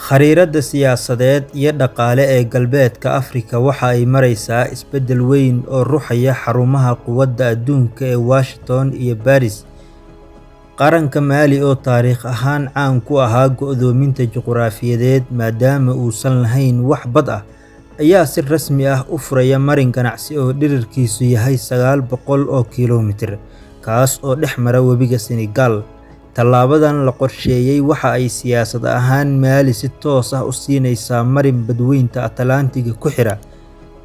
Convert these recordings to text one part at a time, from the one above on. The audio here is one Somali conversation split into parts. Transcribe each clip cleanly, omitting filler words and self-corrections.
Khariirada siyaasadeed iyo dhaqaale ee Galbeedka Afrika waxa ay maraysaa isbeddel weyn oo ruxaya xarumaha quwadda adduunka ee Washington iyo Paris. Qaranka Mali oo taariikh ahaan caan ku ahaa go'doominta juqraafiyeed maadaama uusan lahayn wax bad ah, ayaa si rasmi ah u furaya marin ganacsi oo dhererkiisu yahay 900 oo kiiloomitir, kaas oo dhex mara webiga Senegal. Tallaabadan la qorsheeyay waxa ay siyaasad ahaan Mali si toos ah u siinaysaa marin badweynta Atlantiga ku xira,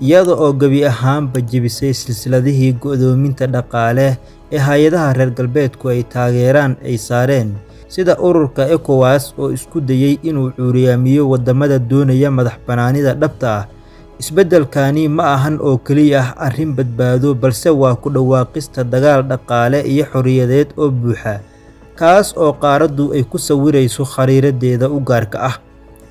iyada oo gebi ahaanba jebisay silsiladihii go'doominta dhaqaale ee hay'adaha reer galbeedku ay taageeraan ay saareen, sida ururka ECOWAS oo isku dayay inuu cuuryaamiyo wadamada doonaya madax-bannaanida dhabta ah. Isbeddelkani ma ahan oo keliya ah arrin badbaado, balse waa ku dhawaaqista dagaal dhaqaale iyo xorriyadeed oo buuxa, kaas oo qaaraddu ay ku sawirayso khariiradeeda u gaarka ah.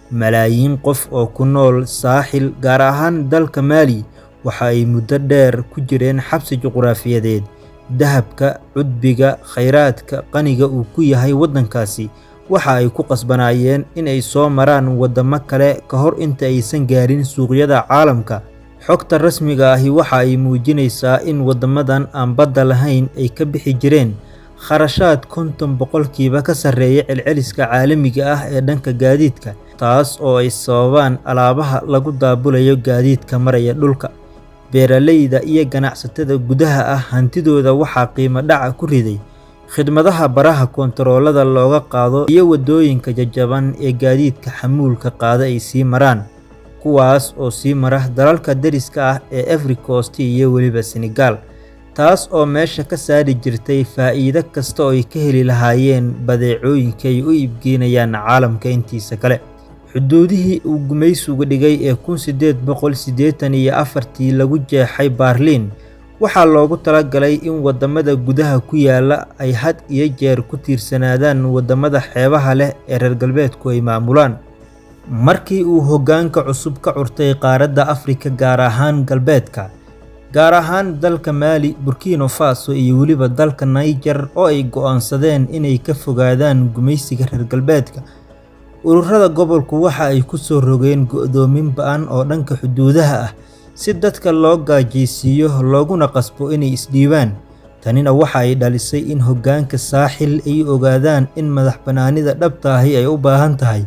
Malaayiin qof oo ku nool saaxil, gaar ahaan dalka Mali, waxa ay muddo dheer ku jireen xabsi juqraafiyeed. Dahabka, cudbiga, kheyraadka qaniga uu ku yahay waddankaasi waxa ay ku qasbanaayeen in ay soo maraan wadamo kale ka hor inta aysan gaarin suuqyada caalamka. Xogta rasmiga ahi waxa ay muujinaysaa in wadamadan aan badda lahayn ay ka bixi jireen kharashaad 50% ka sarreeya celceliska caalamiga ah ee dhanka gaadiidka, taas oo ay sababaan alaabaha lagu daabulayo gaadiidka maraya dhulka. Beeralayda iyo ganacsatada gudaha ah hantidooda waxaa qiimo dhaca ku riday khidmadaha baraha koontaroolada looga qaado iyo wadooyinka jajaban ee gaadiidka xamuulka qaada ay sii maraan, kuwaas oo sii mara dalalka deriska ah ee Ivory Coast iyo weliba Senegal, taas oo meesha ka saari jirtay faa'iido kasta oo ay ka heli lahaayeen badeecooyinka ay u iibgeynayaan caalamka intiisa kale. Xuduudihii uu gumaysigu dhigay ee 1884 lagu jeexay Berlin waxaa loogu talagalay in wadamada gudaha ku yaala ay had iyo jeer ku tiirsanaadaan wadamada xeebaha leh ee reer galbeedku ay maamulaan. Markii uu hoggaanka cusub ka curtay qaaradda Afrika, gaar ahaan galbeedka, gaar ahaan dalka Mali, Burkina Faso iyo weliba dalka Niger oo ay go'aansadeen inay ka fogaadaan gumaysiga reer galbeedka, ururada gobolku waxa ay ku soo rogeen go'doomin ba'an oo dhanka xuduudaha ah si dadka loo gaajaysiiyo looguna qasbo inay isdhiibaan. Tanina waxa ay dhalisay in hoggaanka saaxil ay ogaadaan in madax-bannaanida dhabta ahi ay u baahan tahay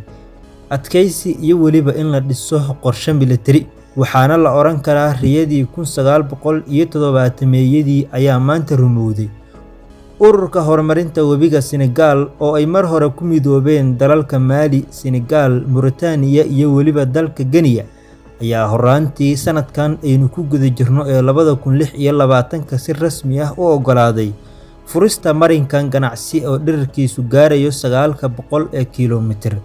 adkaysi iyo weliba in la dhiso qorshe militari. Waxaana la oran karaa riyadii 1970-meeyadii ayaa maanta rumowday. Ururka horumarinta webiga Senegal oo ay mar hore ku midoobeen dalalka Mali, Senegal, Mauritania iyo weliba dalka Guinea ayaa horaantii sanadkan aynu ku guda jirno ee 2026 si rasmi ah u oggolaaday furista marinkan ganacsi oo dhererkiisu gaarayo 900 kiiloomitir.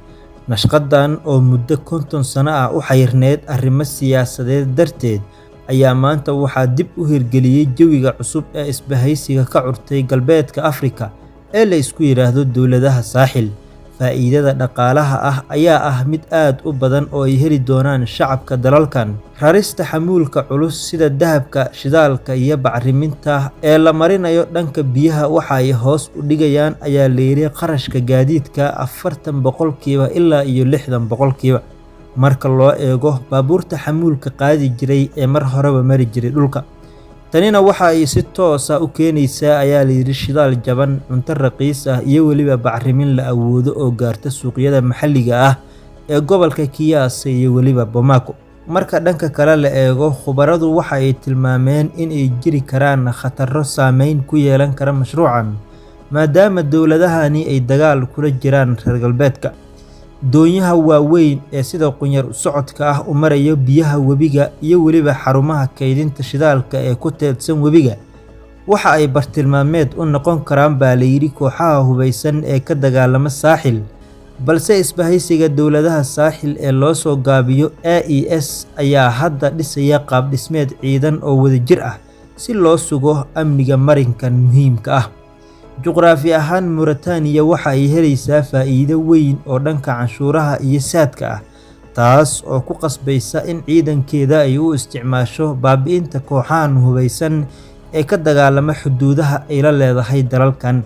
Nashqadan oo muddo 50 sano ah u xayrneed arrimo siyaasadeed darteed ayaa maanta waxaa dib u hirgeliyay jawiga cusub ee isbahaysiga ka curtay galbeedka Afrika ee la isku yiraahdo dowladaha saaxil. Faa'iidada dhaqaalaha ah ayaa ah mid aad u badan oo ay heli doonaan shacabka dalalkan. Rarista xamuulka culus sida dahabka, shidaalka iyo bacriminta ee la marinayo dhanka biyaha waxa ay hoos u dhigayaan ayaa la yiri qarashka gaadiidka 40% ilaa iyo 60% marka loo eego baabuurta xamuulka qaadi jiray ee mar horeba mari jiray dhulka. Tanina waxa ay si toos ah u keenaysaa ayaa la yiri shidaal jaban, cunto raqiis ah iyo weliba bacrimin la awoodo oo gaarta suuqyada maxalliga ah ee gobolka Kiyaasa iyo weliba Bamako. Marka dhanka kale la eego, khubaradu waxa ay tilmaameen in ay jiri karaan khataro saameyn ku yeelan kara mashruucan, maadaama dowladahani ay dagaal kula jiraan reer galbeedka. Doonyaha waaweyn ee sida qunyar u socodka ah u maraya biyaha webiga iyo weliba xarumaha kaydinta shidaalka ee ku teedsan webiga waxa ay bartilmaameed u noqon karaan baa la yiri kooxaha hubeysan ee ka dagaalama saaxil, balse isbahaysiga dowladaha saaxil ee loo soo gaabiyo AES ayaa hadda dhisaya qaab dhismeed ciidan oo wadajir ah si loo sugo amniga marinkan muhiimka ah. Juqraafi ahaan, Mauritania waxa ay helaysaa faa'iido weyn oo dhanka canshuuraha iyo saadka ah, taas oo ku qasbaysa in ciidankeeda ay u isticmaasho baabi'inta kooxahan hubeysan ee ka dagaalama xuduudaha ay la leedahay dalalkan.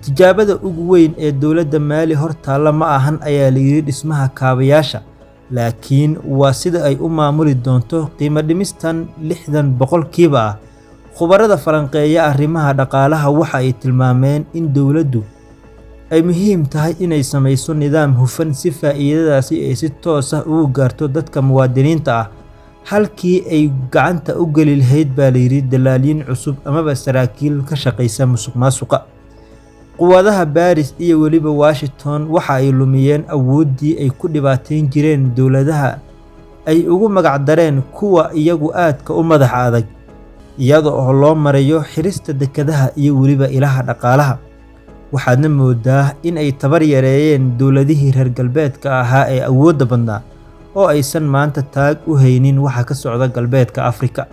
tijaabada ugu weyn ee dowladda Maali hortaalla ma ahan ayaa la yiri dhismaha kaabayaasha, laakiin waa sida ay u maamuli doonto qiimo dhimistan 60% ah. Khubarada falanqeeya arrimaha dhaqaalaha waxa ay tilmaameen in dowladdu ay muhiim tahay inay samayso nidaam hufan si faa'iidadaasi ay si toos ah ugu gaarto dadka muwaadiniinta ah, halkii ay gacanta u geli lahayd baa la yiri dalaaliin cusub amaba saraakiil ka shaqaysa musuqmaasuqa. Quwadaha Paris iyo weliba Washington waxa ay lumiyeen awooddii ay ku dhibaateyn jireen dowladaha ay ugu magac dareen kuwa iyagu aadka u madax adag, iyada oo loo marayo xirista dekedaha iyo weliba ilaha dhaqaalaha. Waxaadna moodaa in ay tabar yareeyeen dowladihii reer galbeedka ahaa ee awoodda badnaa oo aysan maanta taag u haynin waxa ka socda galbeedka Afrika.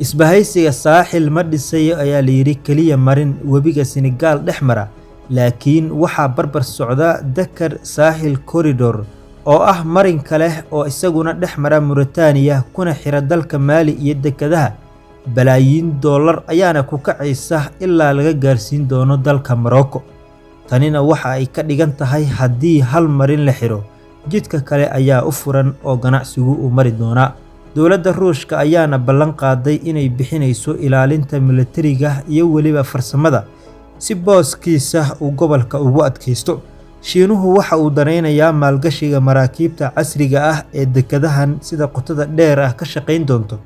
Isbahaysiga Saaxil ma dhisayo ayaa la yiri kaliya marin webiga Senegal dhex mara, laakiin waxaa barbar socda Dakar Sahel Corridor oo ah marin kale oo isaguna dhex mara Mauritania kuna xira dalka Maali iyo dekedaha. Balaayiin dollar ayaana ku kacaysa ilaa laga gaarsiin doono dalka Morocco. Tanina waxa ay ka dhigan tahay haddii hal marin la xiro, jidka kale ayaa u furan oo ganacsigu u mari doona. Dowladda Ruushka ayaana ballan qaaday inay bixinayso ilaalinta militariga iyo weliba farsamada si booskiisa uu gobolka ugu adkaysto. Shiinuhu waxa uu danaynayaa maalgashiga maraakiibta casriga ah ee dekedahan sida qotada dheer ah ka shaqayn doonto.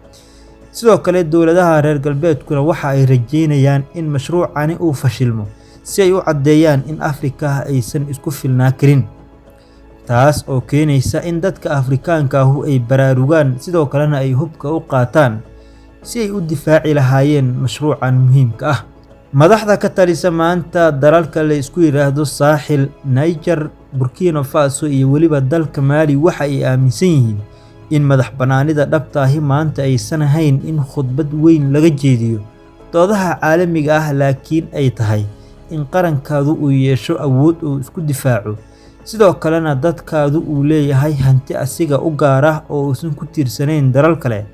Sidoo kale dowladaha reer galbeedkuna waxa ay rajeynayaan in mashruucani uu fashilmo si ay u caddeeyaan in Afrika aysan isku filnaa karin, taas oo keenaysa in dadka Afrikaanka ah ay baraarugaan sidoo kalena ay hubka u qaataan si ay u difaaci lahaayeen mashruucan muhiimka ah. Madaxda ka talisa maanta dalalka la isku yiraahdo Saaxil, Niger, Burkina Faso iyo weliba dalka Maali waxa ay aaminsan yihiin in madax banaanida dhabta ahi maanta aysan ahayn in khudbad weyn laga jeediyo doodaha caalamiga ah, laakiin ay tahay in qarankaadu uu yeesho awood uu isku difaaco, sidoo kalena dadkaadu uu leeyahay hanti asiga u gaar ah oo uusan ku tiirsanayn dalal kale,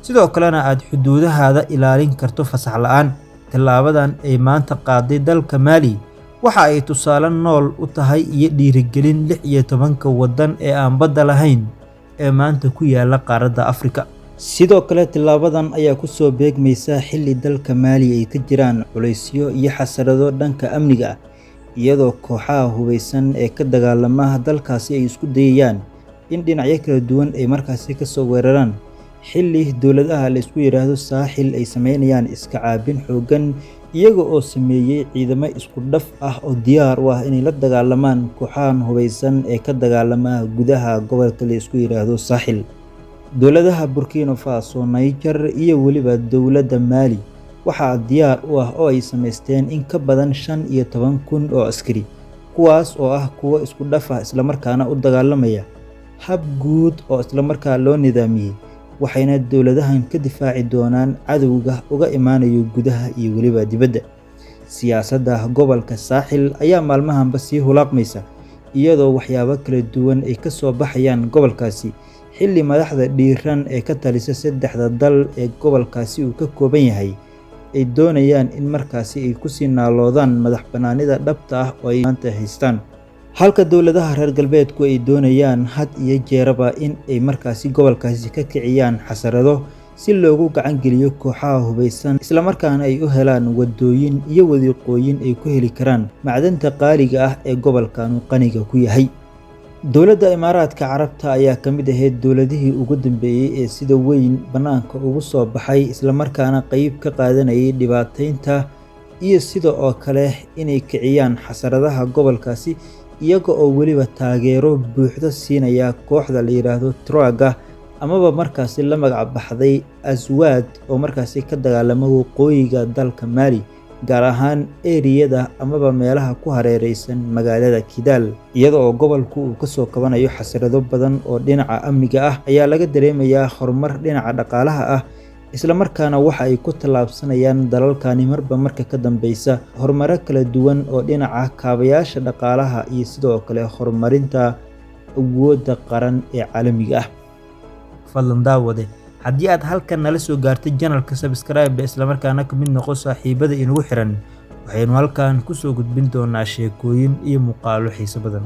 sidoo kalena aad xuduudahaada ilaalin karto fasax la'aan. Tallaabadan ay maanta qaaday dalka Maali waxa ay tusaale nool u tahay iyo dhiirigelin 16 waddan ee aan badda lahayn ee maanta ku yaala qaaradda Afrika. Sidoo kale tallaabadan ayaa ku soo beegmaysa xilli dalka Maali ay ka jiraan culaysyo iyo xasarado dhanka amniga ah, iyadoo kooxaha hubeysan ee ka dagaalama dalkaasi ay isku dayayaan in dhinacyo kala duwan ay markaasi ka soo weeraraan, xilli dowladaha la isku yiraahdo Saaxil ay sameynayaan iska caabin xoogan iyaga oo sameeyay ciidamo isku dhaf ah oo diyaar u ah inay la dagaalamaan kooxahan hubeysan ee ka dagaalama gudaha gobolka la isku yiraahdo Saaxil. Dowladaha Burkina Faso, Niger iyo weliba dowladda Maali waxaa diyaar u ah oo ay sameysteen in ka badan 15,000 oo askari, kuwaas oo ah kuwo isku dhaf ah isla markaana u dagaalamaya hab guud oo isla markaa loo nidaamiyay, waxayna dowladahan ka difaaci doonaan cadowga uga imaanayo gudaha iyo weliba dibadda. Siyaasadda gobolka Saaxil ayaa maalmahanba sii hulaaqmaysa, iyadoo waxyaabo kala duwan ay ka soo baxayaan gobolkaasi, xilli madaxda dhiiran ee ka talisa saddexda dal ee gobolkaasi uu ka kooban yahay ay doonayaan in markaasi ay ku sii naaloodaan madax banaanida dhabta ah oo ay maanta haystaan, halka dowladaha reer galbeedku ay doonayaan had iyo jeeraba in ay markaasi gobolkaasi ka kiciyaan xasarado si loogu gacan geliyo kooxaha hubeysan, isla markaana ay u helaan wadooyin iyo wadiiqooyin ay ku heli karaan macdanta qaaliga ah ee gobolkan qaniga ku yahay. Dowladda Imaaraadka Carabta ayaa ka mid ahayd dowladihii ugu dambeeyay ee sida weyn banaanka ugu soo baxay, isla markaana qayb ka qaadanayay dhibaateynta iyo sidoo kale inay kiciyaan xasaradaha gobolkaasi, iyaga oo weliba taageero buuxda siinaya kooxda la yiraahdo Tuareg amaba markaasi la magac baxday Aswaad oo markaasi ka dagaalama waqooyiga dalka Maali, gaar ahaan eriyada amaba meelaha ku hareeraysan magaalada Kidal. Iyada oo gobolku uu ka soo kabanayo xasarado badan oo dhinaca amniga ah ayaa laga dareemayaa horumar dhinaca dhaqaalaha ah, isla markaana waxa ay ku tallaabsanayaan dalalkani marba marka ka dambeysa horumaro kala duwan oo dhinaca kaabayaasha dhaqaalaha iyo sidoo kale horumarinta awoodda qaran ee caalamiga ah. Fadlan daawade, haddii aad halkan nala soo gaartay channelka subscribe isla markaana ka mid noqo saaxiibada inagu xiran, waxaynu halkan kusoo gudbin doonaa sheekooyin iyo muuqaalo xiiso badan.